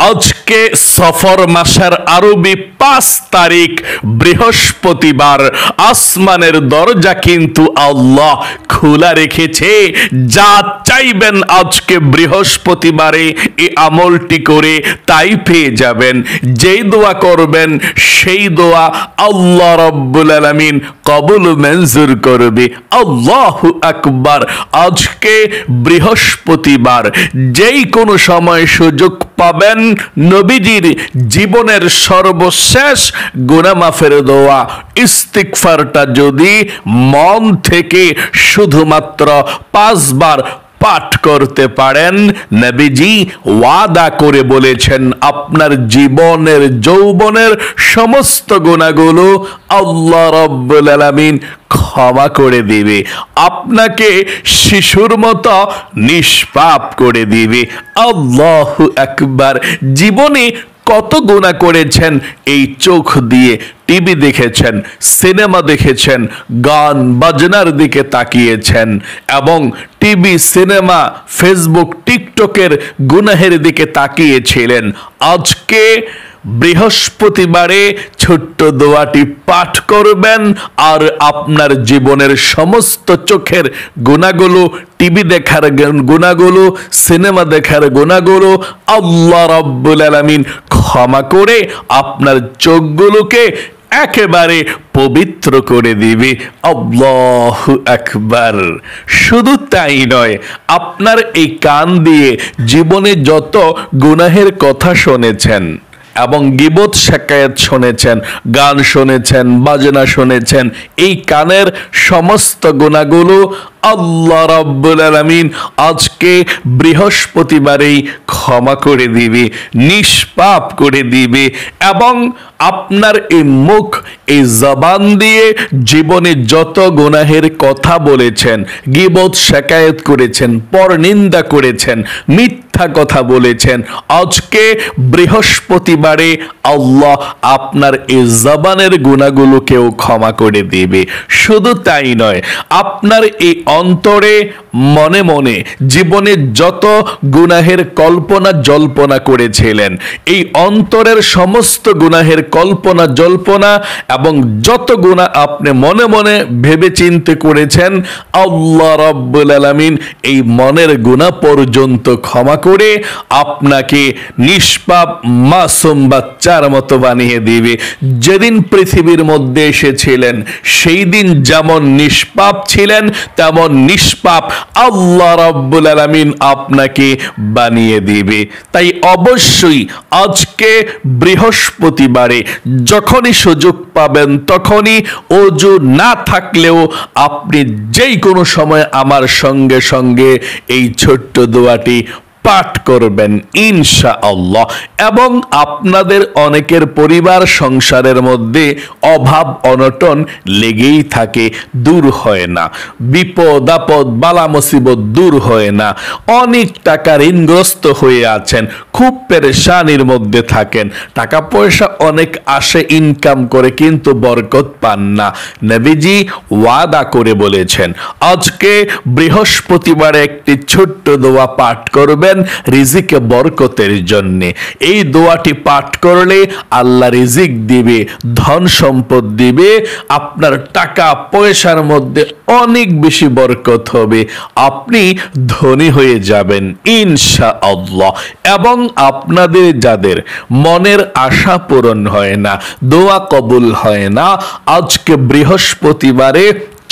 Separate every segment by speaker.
Speaker 1: আজকে সফর মাসের আরবি 5 তারিখ বৃহস্পতিবার। আসমানের দরজা কিন্তু আল্লাহ খোলা রেখেছে। যা চাইবেন আজকে বৃহস্পতিবারে এই আমলটি করে তাই পেয়ে যাবেন। যেই দোয়া করবেন সেই দোয়া আল্লাহ রাব্বুল আলামিন কবুল মঞ্জুর করবে। আল্লাহু আকবার। আজকে বৃহস্পতিবার, যেই কোনো সময় সুযোগ পাবেন নবীজির জীবনের সর্বশেষ গুনাহ মাফের দোয়া ইস্তিগফারটা যদি মন থেকে শুধুমাত্র 5 বার পাঠ করতে পারেন, নবীজি ওয়াদা করে বলেছেন আপনার জীবনের যৌবনের সমস্ত গুনাহগুলো আল্লাহ রাব্বুল আলামিন ক্ষমা করে দিবে, আপনাকে শিশুর মতো নিষ্পাপ করে দিবে। আল্লাহু আকবার। জীবনে কত গুনাহ করেছেন, এই চোখ দিয়ে টিভি দেখেছেন, সিনেমা দেখেছেন, গান বাজনার দিকে তাকিয়েছেন এবং টিভি, সিনেমা, ফেসবুক, টিকটকের গুনাহের দিকে তাকিয়েছিলেন। আজকে বৃহস্পতিবারে ছোট্ট দোয়াটি পাঠ করবেন আর আপনার জীবনের সমস্ত চোখের গুনাহগুলো, টিভি দেখার গুনাহগুলো, সিনেমা দেখার গুনাহগুলো আল্লাহ রাব্বুল আলামিন ক্ষমা করে আপনার চোখগুলোকে একেবারে পবিত্র করে দিবে। আল্লাহু আকবার। শুধু তাই নয়, আপনার এই কান দিয়ে জীবনে যত গুনাহের কথা শুনেছেন এবং গীবত শিকায়াত শুনেছেন, গান শুনেছেন, বাজনা শুনেছেন, এই কানের সমস্ত গুনাহগুলো আল্লাহ রাব্বুল আলামিন আজকে বৃহস্পতিবারেই ক্ষমা করে দিবে, নিষ্পাপ করে দিবে এবং আপনার এই মুখ, এই জবান দিয়ে জীবনে যত গুনাহের কথা বলেছেন, গীবত শিকায়াত করেছেন, পরনিন্দা করেছেন, মিথ্যা কথা বলেছেন, আজকে বৃহস্পতিবারে আল্লাহ আপনার এই জবানের গুনাহগুলোকেও ক্ষমা করে দিবে। শুধু তাই নয়, আপনার এই অন্তরে মনে মনে জীবনে যত গুনাহের কল্পনা জল্পনা করেছিলেন, এই অন্তরের সমস্ত গুনাহের কল্পনা জল্পনা এবং যত গুনাহ আপনি মনে মনে ভেবে চিন্তে করেছেন, আল্লাহ রাব্বুল আলামিন এই মনের গুনাহ পর্যন্ত ক্ষমা করে আপনাকে নিষ্পাপ মাসুম বাচ্চার মতো বানিয়ে দিবে। যেদিন পৃথিবীর মধ্যে এসেছিলেন সেই দিন যেমন নিষ্পাপ ছিলেন তেমন নিষ্পাপ আল্লাহ রাব্বুল আলামিন আপনাকে বানিয়ে দিবে। তাই অবশ্যই আজকে বৃহস্পতিবারে যখনই সুযোগ পাবেন তখনই ওযু না থাকলেও আপনি যেই কোনো সময় আমার সঙ্গে সঙ্গে এই ছোট্ট দোয়াটি পাঠ করবেন ইনশাআল্লাহ। এবং আপনাদের অনেকের পরিবার সংসারের মধ্যে অভাব অনটন লেগেই থাকে, দূর হয় না, বিপদ আপদ বালা মুসিবত দূর হয় না, অনেক টাকা ঋণগ্রস্ত হয়ে আছেন, খুব পেরেশানির মধ্যে থাকেন, টাকা পয়সা অনেক আসে ইনকাম করে কিন্তু বরকত পান না। নবীজি ওয়াদা করে বলেছেন আজকে বৃহস্পতিবারে একটি ছোট্ট দোয়া পাঠ করবেন রিজিকে বরকতের জন্য। এই দোয়াটি পাঠ করলে আল্লাহ রিজিক দিবে, ধন সম্পদ দিবে, আপনার টাকা পয়সার মধ্যে অনেক বেশি বরকত হবে, আপনি ধনী হয়ে যাবেন ইনশাআল্লাহ। এবং আপনাদের যাদের মনের আশা পূরণ হয় না, দোয়া কবুল হয় না, আজকে বৃহস্পতিবারে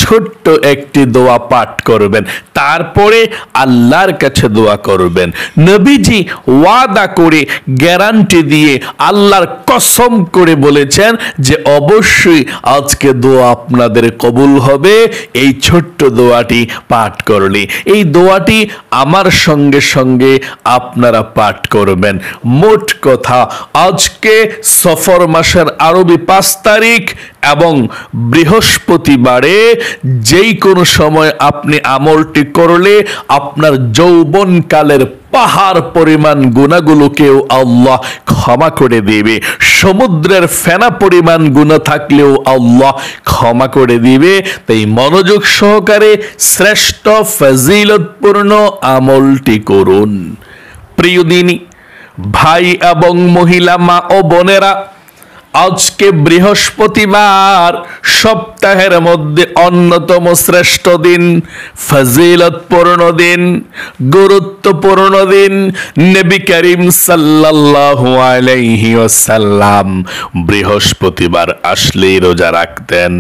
Speaker 1: ছোট্ট একটি দোয়া পাঠ করবেন, তারপরে আল্লাহর কাছে দোয়া করবেন। নবীজি ওয়াদা করে গ্যারান্টি দিয়ে আল্লাহর কসম করে বলেছেন যে অবশ্যই আজকে দোয়া আপনাদের কবুল হবে এই ছোট্ট দোয়াটি পাঠ করলে। এই দোয়াটি আমার সঙ্গে সঙ্গে আপনারা পাঠ করবেন। মোট কথা আজকে সফর মাসের আরবি 5 তারিখ এবং বৃহস্পতিবারে যেই কোনো সময় আপনি আমলটি করলে আপনার যৌবনকালের পাহাড় পরিমাণ গুনাহগুলোকেও আল্লাহ ক্ষমা করে দিবে। সমুদ্রের ফেনা পরিমাণ গুনাহ থাকলেও আল্লাহ ক্ষমা করে দিবে। তাই মনোযোগ সহকারে শ্রেষ্ঠ ফজিলতপূর্ণ আমলটি করুন। প্রিয় দিনী ভাই এবং মহিলা মা ও বোনেরা, আজকে বৃহস্পতিবার, সপ্তাহের মধ্যে অন্যতম শ্রেষ্ঠ দিন, ফজিলতপূর্ণ দিন, গুরুত্বপূর্ণ দিন। নবী করিম সাল্লাল্লাহু আলাইহি ওয়াসাল্লাম বৃহস্পতিবার আসলেই রোজা রাখতেন।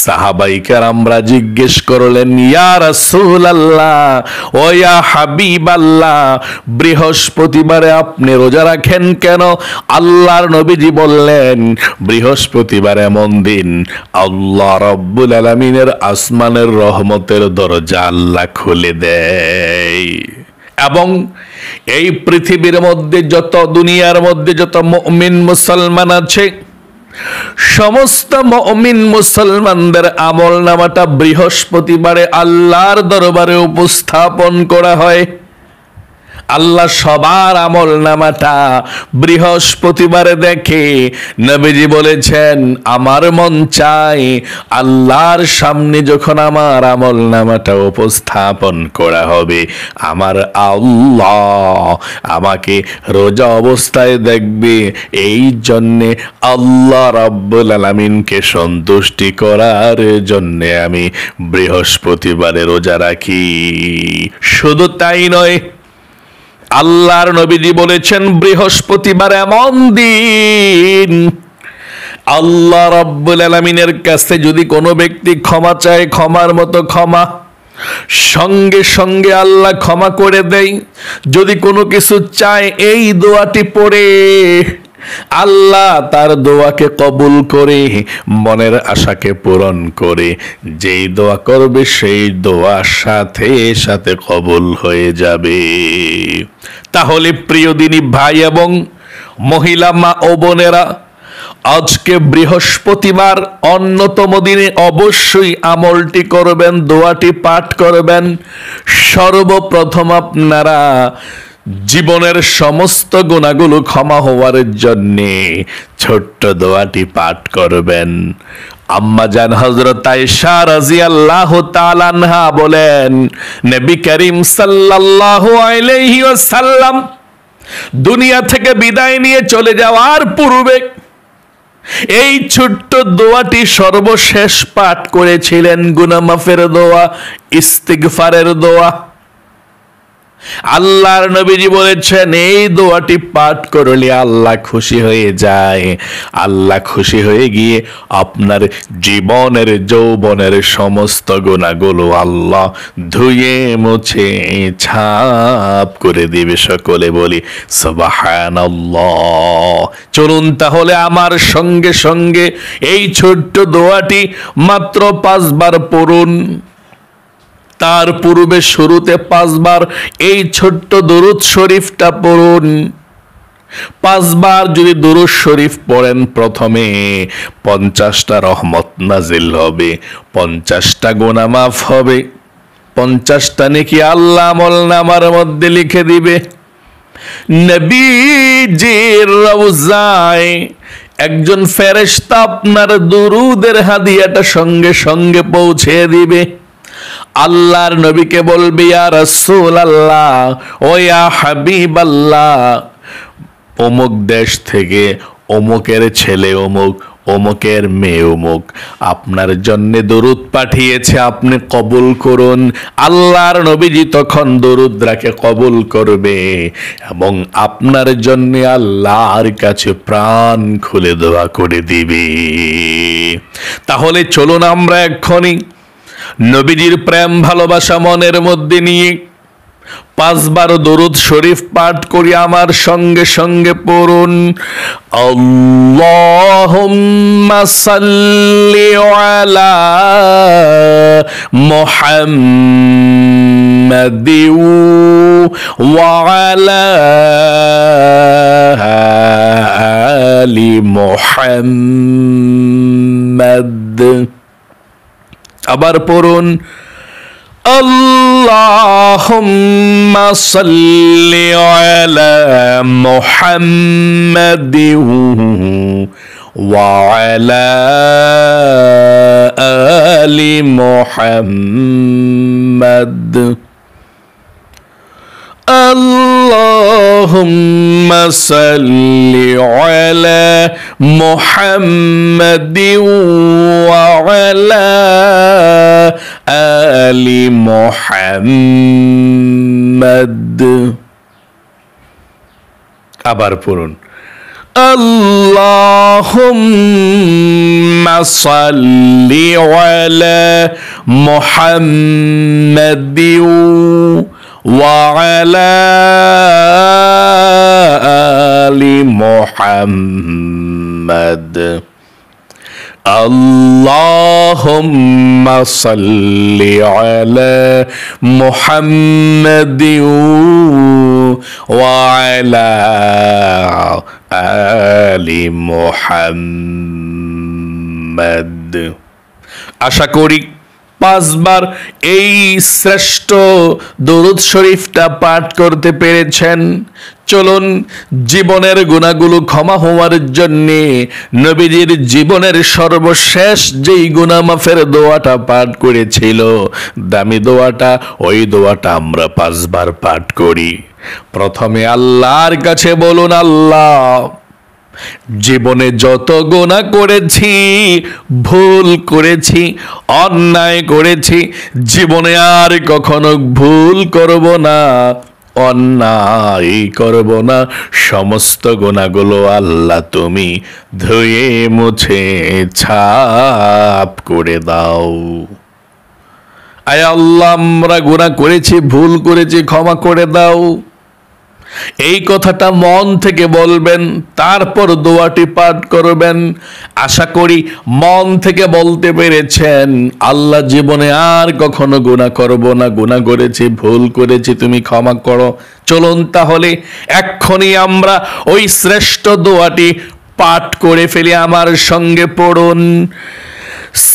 Speaker 1: সাহাবাই কেরামরা জিজ্ঞেস করলেন, ইয়া রাসূলুল্লাহ ও ইয়া হাবিবাল্লাহ, বৃহস্পতিবারে আপনি রোজা রাখেন কেন? আল্লাহর নবীজি বললেন, বৃহস্পতিবার এমন দিন আল্লাহ রাব্বুল আলামিনের আসমানের রহমতের দরজা আল্লাহ খুলে দেয়, এবং এই পৃথিবীর মধ্যে যত, দুনিয়ার মধ্যে যত মুমিন মুসলমান আছে, সমস্ত মুমিন মুসলমানদের আমলনামাটা বৃহস্পতিবারে আল্লাহর দরবারে উপস্থাপন করা হয়। আল্লাহ সবার আমল নামাটা বৃহস্পতিবারে দেখে। নবীজি বলেছেন, আমার মন চাই আল্লাহর সামনে যখন আমার আমল নামাটা উপস্থাপন করা হবে, আমার আল্লাহ আমাকে রোজা অবস্থায় দেখবে। এই জন্যে আল্লাহ রাব্বুল আলামিনকে সন্তুষ্টি করার জন্যে আমি বৃহস্পতিবারে রোজা রাখি। শুধু তাই নয়, আল্লাহর নবীজি বলেছেন, বৃহস্পতিবার এমন দিন আল্লাহ রাব্বুল আলামিনের কাছে যদি কোনো ব্যক্তি ক্ষমা চায়, ক্ষমার মতো ক্ষমা সঙ্গে সঙ্গে আল্লাহ ক্ষমা করে দেয়। যদি কোনো কিছু চায়, এই দোয়াটি পড়ে আল্লাহ তার দোয়াকে কবুল করে, মনের আশাকে পূরণ করে। যেই দোয়া করবে সেই দোয়া সাথে সাথে কবুল হয়ে যাবে। তাহলে প্রিয় দিনী ভাই এবং মহিলা মা ও বোনেরা, আজকে বৃহস্পতিবার অন্যতম দিনে অবশ্যই আমলটি করবেন, দোয়াটি পাঠ করবেন। সর্বপ্রথম আপনারা জীবনের সমস্ত গুনাহগুলো ক্ষমা হওয়ার জন্যে ছোট্ট দোয়াটি পাঠ করবেন। আম্মা জান হযরত আয়েশা রাদিয়াল্লাহু তাআলা আনহা বলেন, নবী করিম সাল্লাল্লাহু আলাইহি ওয়াসাল্লাম দুনিয়া থেকে বিদায় নিয়ে চলে যাওয়ার পূর্বে এই ছোট্ট দোয়াটি সর্বশেষ পাঠ করেছিলেন। গুনাহ মাফের দোয়া, ইস্তিগফারের দোয়া। আল্লাহর নবীজি বলেছেন, এই দোয়াটি পাঠ করলে আল্লাহ খুশি হয়ে যায়। আল্লাহ খুশি হয়ে গিয়ে আপনার জীবনের যৌবনের সমস্ত গুনাহগুলো আল্লাহ ধুয়ে মুছে ছাপ করে দিবে। সকলে বলি সুবহানাল্লাহ। চলুন তাহলে আমার সঙ্গে সঙ্গে এই ছোট্ট দোয়াটি মাত্র 5 বার পড়ুন। তার পূর্বে শুরুতে 5 বার এই ছোট্ট দরুদ শরীফটা পড়ুন। 5 বার যদি দরুদ শরীফ পড়েন, প্রথমে 50টা রহমত নাজিল হবে, 50টা গুনাহ মাফ হবে, 50টা নেকি আল্লাহ আমলনামার মধ্যে লিখে দিবে। নবীজির রওজায় একজন ফেরেশতা আপনার দরুদের হাদিয়াটা সঙ্গে সঙ্গে পৌঁছে দিবে। আল্লাহর নবীকে বলবে, ইয়া রাসূলুল্লাহ ও ইয়া হাবিবাল্লাহ, অমুক দেশ থেকে অমুকের ছেলে অমুক, অমুকের মেয়ে অমুক আপনার জন্য দরুদ পাঠিয়েছে, আপনি কবুল করুন। আল্লাহর নবীজি তখন দরুদটাকে কবুল করবে এবং আপনার জন্য আল্লাহর কাছে প্রাণ খুলে দোয়া করে দিবে। তাহলে চলুন আমরা এক্ষুনি নবীজির প্রেম ভালোবাসা মনের মধ্যে নিয়ে 5 বার দরুদ শরীফ পাঠ করি। আমার সঙ্গে সঙ্গে পড়ুন, আল্লাহুম্মা সাল্লি আলা মুহাম্মাদিন ওয়া আলা আলি মুহাম্মাদ। আবার পড়ুন, আল্লাহুম্মা সাল্লি আলা মুহাম্মাদিন ওয়া আলা আলি মুহাম্মাদ। আল্লাহ আল্লাহুম্মা সাল্লি আলা মুহাম্মাদিন ওয়া আলা আলি মুহাম্মাদ। আবার পড়ুন, আল্লাহুম্মা সাল্লি আলা মুহাম্মাদিন ওয়া আলা আলি মুহাম্মাদ। আল্লাহুম্মা সাল্লি আলা মুহাম্মাদিন ওয়া আলা আলি মুহাম্মাদ। আশা করি 5 বার এই শ্রেষ্ঠ দরুদ শরীফটা পাঠ করতে পেরেছেন। চলুন জীবনের গুনাহগুলো ক্ষমা হওয়ার জন্যে নবীজির জীবনের সর্বশেষ যেই গুনাহ মাফের দোয়াটা পাঠ করেছিল, দামি দোয়াটা, ওই দোয়াটা আমরা 5 বার পাঠ করি। প্রথমে আল্লাহর কাছে বলুন, আল্লাহ জীবনে যত গুনাহ করেছি, ভুল করেছি, অন্যায় করেছি, জীবনে আর কখনো ভুল করব না, অন্যায় করব না। সমস্ত গুনাহগুলো আল্লাহ তুমি ধুয়ে মুছে ছাপ করে দাও। আয় আল্লাহ, আমরা গুনাহ করেছি, ভুল করেছি, ক্ষমা করে দাও। এই কথাটা মন থেকে বলবেন, তারপর দোয়াটি পাঠ করবেন। আশা করি মন থেকে বলতে পেরেছেন, আল্লাহ জীবনে আর কখনো গুনাহ করব না, গুনাহ করেছি, ভুল করেছি, তুমি ক্ষমা করো। চলুন তাহলে এক্ষুনি আমরা ওই শ্রেষ্ঠ দোয়াটি পাঠ করে ফেলি। আমার সঙ্গে পড়ুন,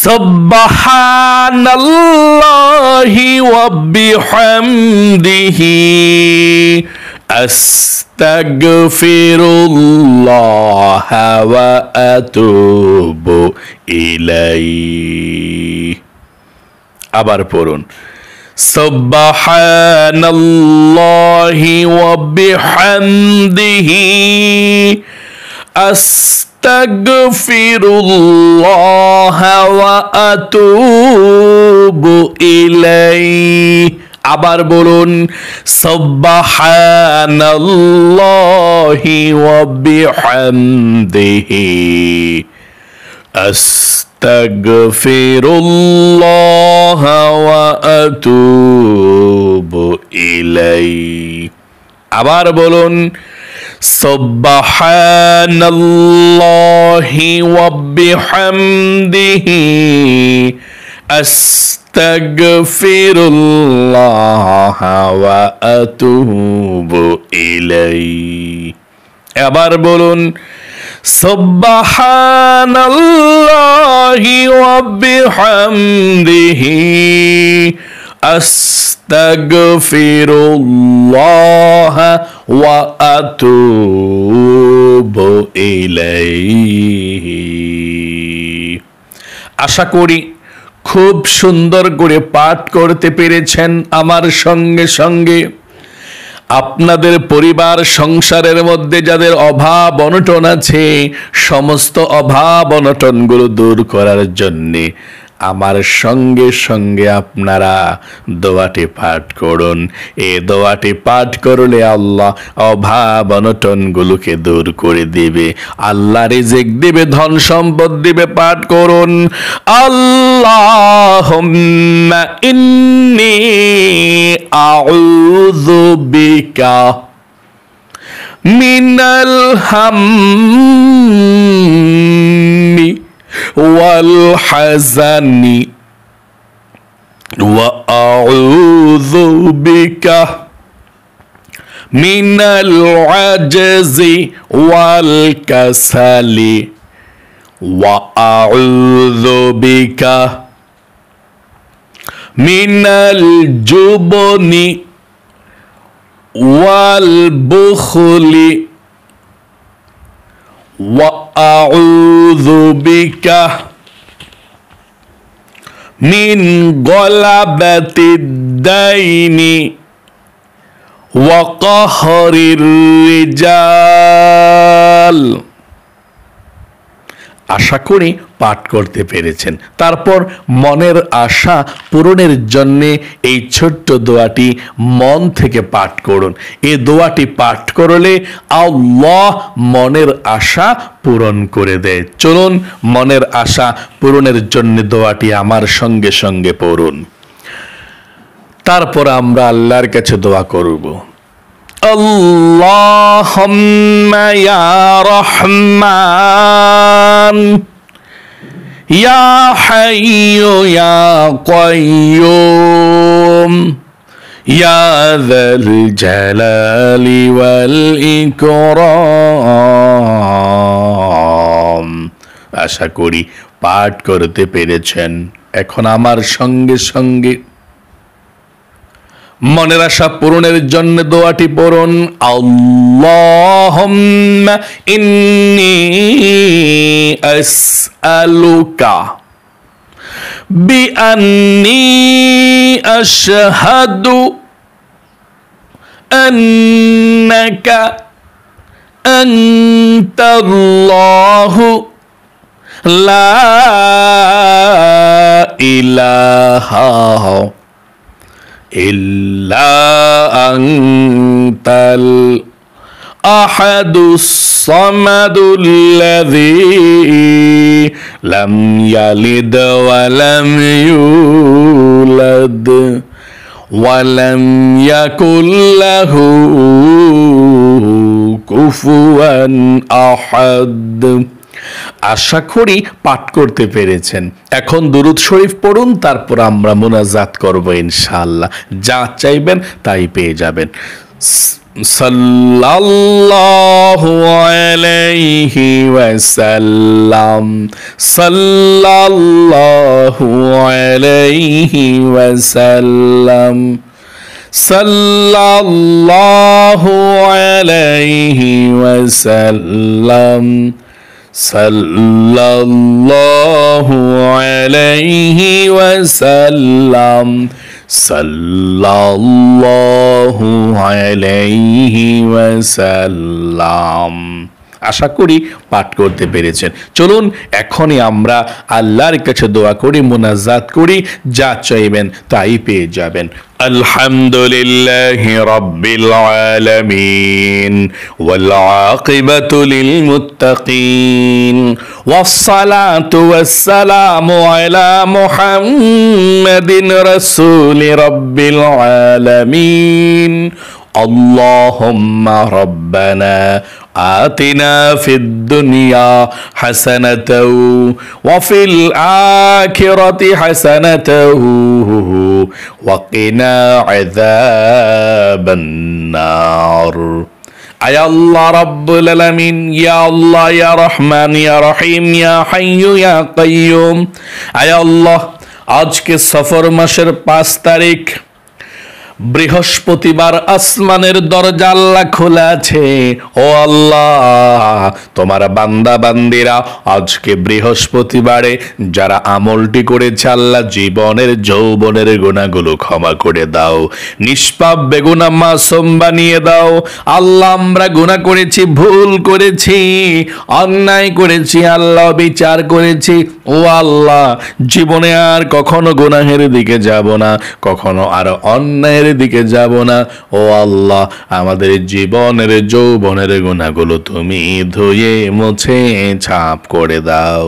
Speaker 1: সুবহানাল্লাহি ওয়া বিহামদিহি আস্তাগফিরুল্লাহ ওয়া আতুবু ইলাইহি। আবার পড়ুন, সুবহানাল্লাহি ওয়া বিহামদিহি আস্তাগফিরুল্লাহ ওয়া আতুবু ইলাইহি। আবার বলুন, সুবহানাল্লাহি ওয়া বিহামদিহি আস্তাগফিরুল্লাহ ওয়া আতুবু ইলাইহি। আবার বলুন, সুবহানাল্লাহি ওয়া বিহামদিহি আস্তাগফিরুল্লাহ ওয়া আতুবু ইলাইহি। আবার বলুন, সুবহানাল্লাহি ওয়া বিহামদিহি আস্তাগফিরুল্লাহ ওয়া আতুবু ইলাইহি। আশা করি খুব সুন্দর করে পাঠ করতে পেরেছেন। আমার সঙ্গে সঙ্গে আপনাদের পরিবার সংসারের মধ্যে যাদের অভাব অনটন আছে, সমস্ত অভাব অনটনগুলো দূর করার জন্যে আমার সঙ্গে সঙ্গে আপনারা দোয়াটি পাঠ করুন। এই দোয়াটি পাঠ করলে আল্লাহ অভাব অনটনগুলোকে দূর করে দিবে, আল্লাহ রিজিক দিবে, ধন সম্পদ দিবে। পাঠ করুন, আল্লাহুম্মা ইন্নী আউযু বিকা মিনাল হাম্মি ওয়াল হাজানি ওয়া আউযু বিকা মিনাল আজজি ওয়াল কাসালি ওয়া আউযু বিকা মিনাল জুবনি ওয়াল বুখলি ওয়া আউযু বিকা মিন গলাবাতিদ দাইনি ওয়াকাহরির রিজাল। আশা করি পাঠ করতে পেরেছেন। তারপর মনের আশা পূরণের জন্যে এই ছোট্ট দোয়াটি মন থেকে পাঠ করুন। এই দোয়াটি পাঠ করলে আল্লাহ মনের আশা পূরণ করে দেয়। চলুন মনের আশা পূরণের জন্য দোয়াটি আমার সঙ্গে সঙ্গে পড়ুন। তারপর আমরা আল্লাহর কাছে দোয়া করব। আল্লাহুম্মা ইয়া রহমান ইয়া হাইয়্যু ইয়া কাইয়্যুম ইয়া যাল জালালি ওয়াল ইকরাম। আশা করি পাঠ করতে পেরেছেন। এখন আমার সঙ্গে সঙ্গে মনের আশা পূরণের জন্য দোয়াটি পড়ুন। আল্লাহুম্মা ইন্নী আসআলুকা বিআন্নী আশহাদু আন্নাকা আনতাল্লাহু লা ইলাহা ইল্লা আনতাল আহাদুস সামাদুল্লাযী লাম ইয়ালিদ ওয়া লাম ইউলাদ ওয়া লাম ইয়াকুল লাহু কুফুয়ান আহাদ। আশা করি পাঠ করতে পেরেছেন। এখন দুরূদ শরীফ পড়ুন, তারপর আমরা মুনাজাত করব ইনশাআল্লাহ। যা চাইবেন তাই পেয়ে যাবেন। সাল্লাল্লাহু আলাইহি ওয়াসাল্লাম, সাল্লাল্লাহু আলাইহি ওয়াসাল্লাম, সাল্লাল্লাহু আলাইহি ওয়াসাল্লাম, সাল্লাল্লাহু আলাইহি ওয়াসাল্লাম, সাল্লাল্লাহু আলাইহি ওয়াসাল্লাম। আশা করি পাঠ করতে পেরেছেন। চলুন এখনই আমরা আল্লাহর কাছে দোয়া করি, মুনাজাত করি। যা চাইবেন তাই পেয়ে যাবেন। আলহামদুলিল্লাহি রাব্বিল আলামিন ওয়াল আকিবাতু লিল মুত্তাকিন ওয়াসসালাতু ওয়াসসালামু আলা মুহাম্মাদিন রাসূলি রাব্বিল আলামিন। আল্লাহুম্মা রাব্বানা آتنا في الدنيا حسنة وفي الآخرة حسنة وقنا عذاب النار। আয় আল্লাহ রাব্বুল আলামিন, ইয়া আল্লাহ ইয়া রহমান ইয়া রহিম ইয়া হাইয়্যু ইয়া কাইয়্যুম। আয় আল্লাহ, আজকে সফর মাসের 5 তারিখ বৃহস্পতিবার, আসমানের দরজা আল্লাহ খোলা আছে। ও আল্লাহ, তোমার বান্দা বান্দিরা আজকে বৃহস্পতিবারে যারা আমলটি করেছে আল্লাহ জীবনের যৌবনের গুনাহগুলো ক্ষমা করে দাও, নিষ্পাপ বেগুনা মাসুম বানিয়ে দাও। আল্লাহ, আমরা গুনাহ করেছি, ভুল করেছি, অন্যায় করেছি, আল্লাহ বিচার করেছি। ও আল্লাহ, জীবনে আর কখনো গুনাহের দিকে যাব না, কখনো আর অন্যায়ের দিকে যাব না। ও আল্লাহ, আমাদের জীবনের যৌবনের গুনাহগুলো তুমি ধুয়ে মুছে ছাপ করে দাও।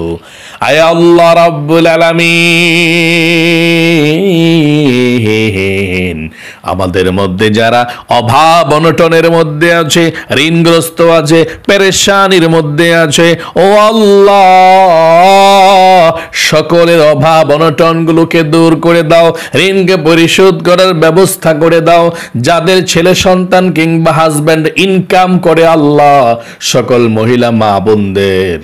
Speaker 1: আয় আল্লাহ রাব্বুল আলামিন, আমাদের মধ্যে যারা অভাব অনটনের মধ্যে আছে, ঋণগ্রস্ত আছে, পেরেশানির মধ্যে আছে, ও আল্লাহ সকলের অভাব অনটনগুলোকে দূর করে দাও, ঋণকে পরিশোধ করার ব্যবস্থা করে দাও। যাদের ছেলে সন্তান কিংবা হাজব্যান্ড ইনকাম করে আল্লাহ, সকল মহিলা মা বোনদের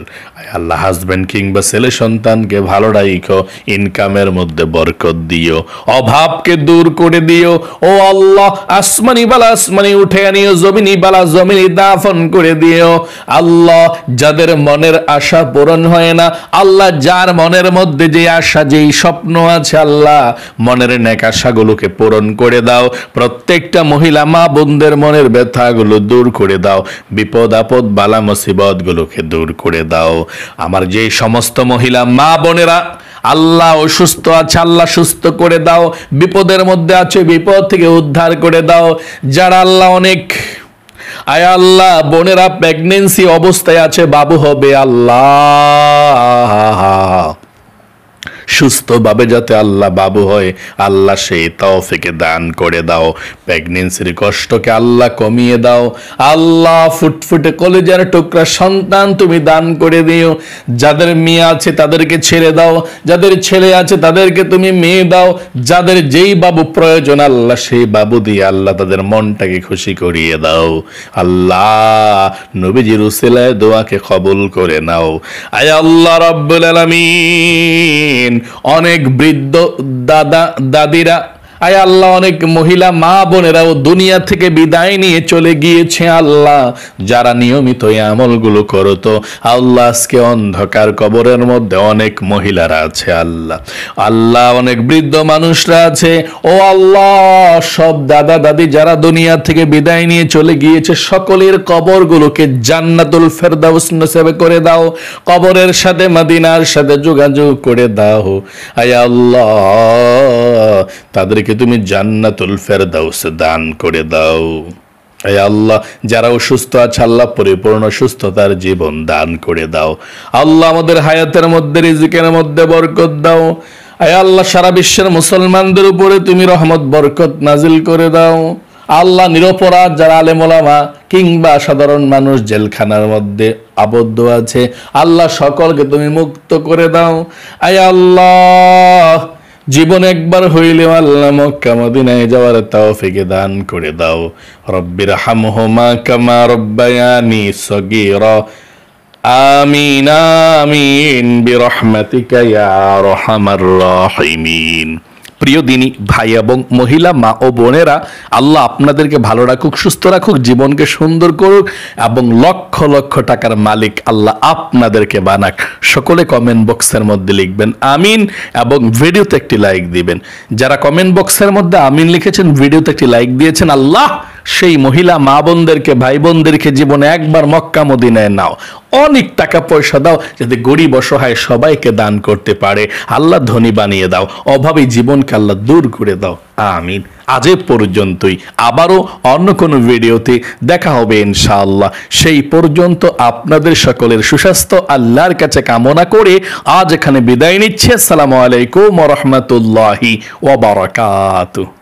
Speaker 1: আল্লাহ হাজব্যান্ড কিংবা ছেলে সন্তানকে ভালো রাখো, ইনকামের মধ্যে বরকত দিও, অভাবকে দূর করে দিও। দিও। ও আল্লাহ, আসমানি বালা আসমানি উঠে আনিও, জমিনি বালা জমিনি দাফন করে দিও। আল্লাহ, যাদের মনের আশা পূরণ হয় না, আল্লাহ যার মনের মধ্যে যে আশা, যেই স্বপ্ন আছে, আল্লাহ মনের নেক আশাগুলোকে পূরণ করে দাও। প্রত্যেকটা মহিলা মা বোনদের মনের ব্যথাগুলো দূর করে দাও, বিপদ আপদ বালা মুসিবত গুলোকে দূর করে দাও। আমার যে সমস্ত মহিলা মা বোনেরা আল্লাহ অসুস্থ আছে, আল্লাহ সুস্থ করে দাও। বিপদের মধ্যে আছে, বিপদ থেকে উদ্ধার করে দাও। যারা আল্লাহ অনেক আয় আল্লাহ বোনেরা প্রেগন্যান্সি অবস্থায় আছে, বাবু হবে, আল্লাহ সুস্থভাবে যাতে আল্লাহ বাবু হয়, আল্লাহ সেই তৌফিকে দান করে দাও। প্রেগন্যান্সির কষ্টকে আল্লাহ কমিয়ে দাও। আল্লাহ ফুটফুটে কলেজার টুকরা সন্তান তুমি দান করে দিও। যাদের মেয়ে আছে তাদেরকে ছেড়ে দাও, যাদের ছেলে আছে তাদেরকে তুমি মেয়ে দাও। যাদের যেই বাবু প্রয়োজন আল্লাহ সেই বাবু দিয়ে আল্লাহ তাদের মনটাকে খুশি করিয়ে দাও। আল্লাহ নবীজির উসিলায় দোয়াকে কবুল করে নাও। আয় আল্লাহ রাব্বুল আলামিন, অনেক বৃদ্ধ দাদা দাদিরা, আয় আল্লাহ অনেক মহিলা মা বোনেরাও দুনিয়া থেকে বিদায় নিয়ে চলে গিয়েছে। আল্লাহ যারা নিয়মিত এই আমলগুলো করতো, আল্লাহ আজকে অন্ধকার কবরের মধ্যে অনেক মহিলারা আছে। আল্লাহ আল্লাহ অনেক বৃদ্ধ মানুষরা আছে। ও আল্লাহ, সব দাদা দাদি যারা দুনিয়া থেকে বিদায় নিয়ে চলে গিয়েছে, সকলের কবরগুলোকে জান্নাতুল ফেরদাউস নসিব করে দাও। কবরের সাথে মদিনার সাথে যোগাযোগ করে দাও। আয় আল্লাহ তাদেরকে তুমি জান্নাতুল ফেরদাউস দান করে দাও। আয় আল্লাহ যারা অসুস্থ আছে আল্লাহ পরিপূর্ণ সুস্থতার জীবন দান করে দাও। আল্লাহ আমাদের হায়াতের মধ্যে রিজিকের মধ্যে বরকত দাও। আয় আল্লাহ সারা বিশ্বের মুসলমানদের উপরে তুমি রহমত বরকত নাজিল করে দাও। আল্লাহ নিরপরাধ যারা আলেম ওলামা কিংবা সাধারণ মানুষ জেলখানার মধ্যে আবদ্ধ আছে, আল্লাহ সকলকে তুমি মুক্ত করে দাও। আয় আল্লাহ জীবন একবার হইলে আল্লাহ মক্কা মদিনায় যাওয়ার তৌফিক দান করে দাও। রব্বির হামহুমা কামা রব্বায়ানি সগীরা। আমিন আমিন বিরহমাতিকা ইয়া আরহামার রাহিমিন। প্রিয় দিনী ভাই এবং মহিলা মা ও বোনেরা, আল্লাহ আপনাদেরকে ভালো রাখুক, সুস্থ রাখুক, জীবনকে সুন্দর করুক এবং লক্ষ লক্ষ টাকার মালিক আল্লাহ আপনাদেরকে বানাক। সকলে কমেন্ট বক্সের মধ্যে লিখবেন আমিন এবং ভিডিওতে একটি লাইক দিবেন। যারা কমেন্ট বক্সের মধ্যে আমিন লিখেছেন, ভিডিওতে একটি লাইক দিয়েছেন, আল্লাহ সেই মহিলা মা বোনদেরকে ভাই বোনদেরকে জীবনে একবার মক্কা মদিনায় নাও, অনেক টাকা পয়সা দাও যাতে গরিব অসহায় সবাইকে দান করতে পারে। আল্লাহ ধনী বানিয়ে দাও, অভাবী জীবনকে আল্লাহ দূর করে দাও। আমিন। আজ পর্যন্তই, আবারও অন্য কোনো ভিডিওতে দেখা হবে ইনশাআল্লাহ। সেই পর্যন্ত আপনাদের সকলের সুস্বাস্থ্য আল্লাহর কাছে কামনা করে আজ এখানে বিদায় নিচ্ছে। আসসালামু আলাইকুম ওয়া রাহমাতুল্লাহি ওয়া বারাকাতুহু।